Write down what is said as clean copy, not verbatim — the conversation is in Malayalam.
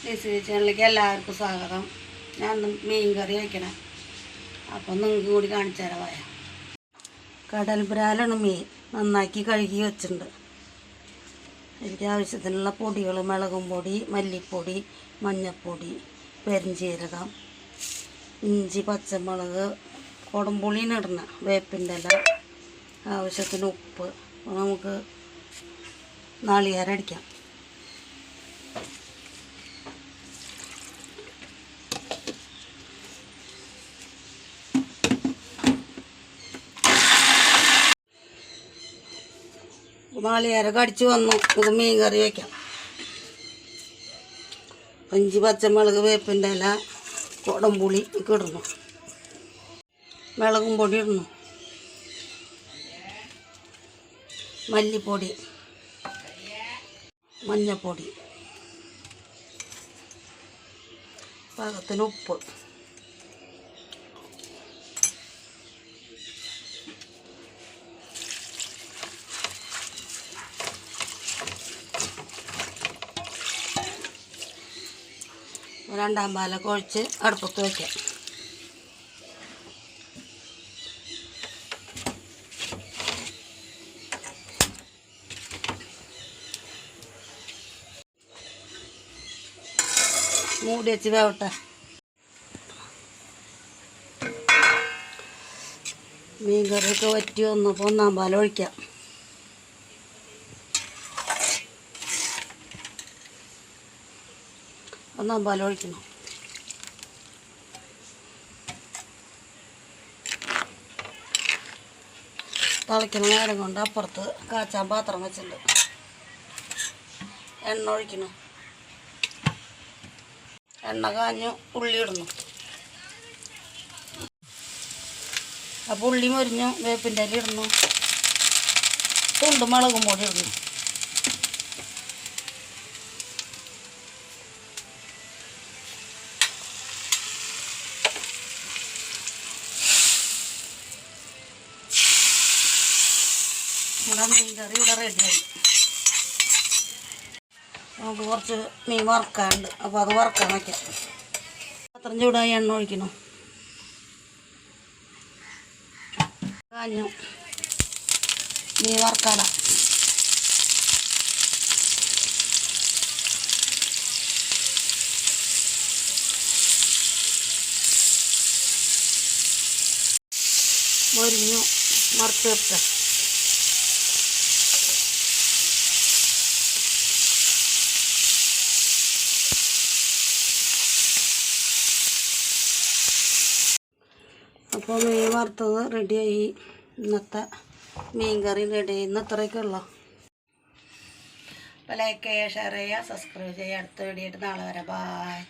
ചാനലിലേക്ക് എല്ലാവർക്കും സ്വാഗതം. ഞാൻ മീൻ കറി വയ്ക്കണം. അപ്പം നിങ്ങൾക്ക് കൂടി കാണിച്ചു തരാം. വായ കടൽ ബ്രാലാണ് മീൻ. നന്നാക്കി കഴുകി വെച്ചിട്ടുണ്ട്. എനിക്ക് ആവശ്യത്തിനുള്ള പൊടികൾ: മുളകും പൊടി, മല്ലിപ്പൊടി, മഞ്ഞൾപ്പൊടി, പെരിഞ്ചീരകം, ഇഞ്ചി, പച്ചമുളക്, കുടംപുളിന് ഇടണം, വേപ്പിൻ്റെ ഇല, ആവശ്യത്തിന് ഉപ്പ്. നമുക്ക് നാളികേരം അടിക്കാം. നാളികേരമൊക്കെ അടിച്ച് വന്നു. നമുക്ക് മീൻ കറി വയ്ക്കാം. ഇഞ്ചി, പച്ചമുളക്, വേപ്പിൻ്റെ ഇല, കുടംപുളി ഒക്കെ ഇടണം. മുളകും പൊടി ഇടണം, മല്ലിപ്പൊടി, മഞ്ഞൾപ്പൊടി, പാകത്തിന് ഉപ്പ്. രണ്ടാം പാലൊക്കെ ഒഴിച്ച് അടുപ്പത്ത് വയ്ക്കാം. മൂടി വെച്ച് വേവട്ടെ. മീൻ കറിയൊക്കെ വറ്റി വന്നപ്പോൾ ഒന്നാം പാൽ ഒഴിക്കാം. ഒന്നാം പാൽ ഒഴിക്കണം. തിളയ്ക്കുന്ന നേരം കൊണ്ട് അപ്പുറത്ത് കാച്ചാൻ പാത്രം വെച്ചിട്ടുണ്ട്. എണ്ണ ഒഴിക്കണം. എണ്ണ കാഞ്ഞ് ഉള്ളി ഇടണം. അപ്പോൾ ഉള്ളി മൊരിഞ്ഞ് വേപ്പിൻ്റെ ഇല ഇടണം. തുണ്ട് മുളകും പൊടി ഇടണം. ഇവിടെ മീൻ കറി ഇവിടെ റെഡിയായി. നമുക്ക് കുറച്ച് മീൻ വറുക്കാനുണ്ട്. അപ്പോൾ അത് വറുക്കാൻ വയ്ക്കാം. പാത്രം ചൂടായി എണ്ണ ഒഴിക്കണം. കാഞ്ഞു. മീൻ വറുക്കാടാം. മൊരിഞ്ഞു വറുത്ത് വെക്കാം. അപ്പോൾ മീൻ വറുത്തത് റെഡിയായി. ഇന്നത്തെ മീൻ കറി റെഡിയായി. ഇന്ന് ഇത്രയൊക്കെ ഉള്ളൂ. അപ്പോൾ ലൈക്ക് ചെയ്യുക, ഷെയർ ചെയ്യുക, സബ്സ്ക്രൈബ് ചെയ്യുക. അടുത്ത വീഡിയോ ആയിട്ട് നാളെ വരെ. ബായ്.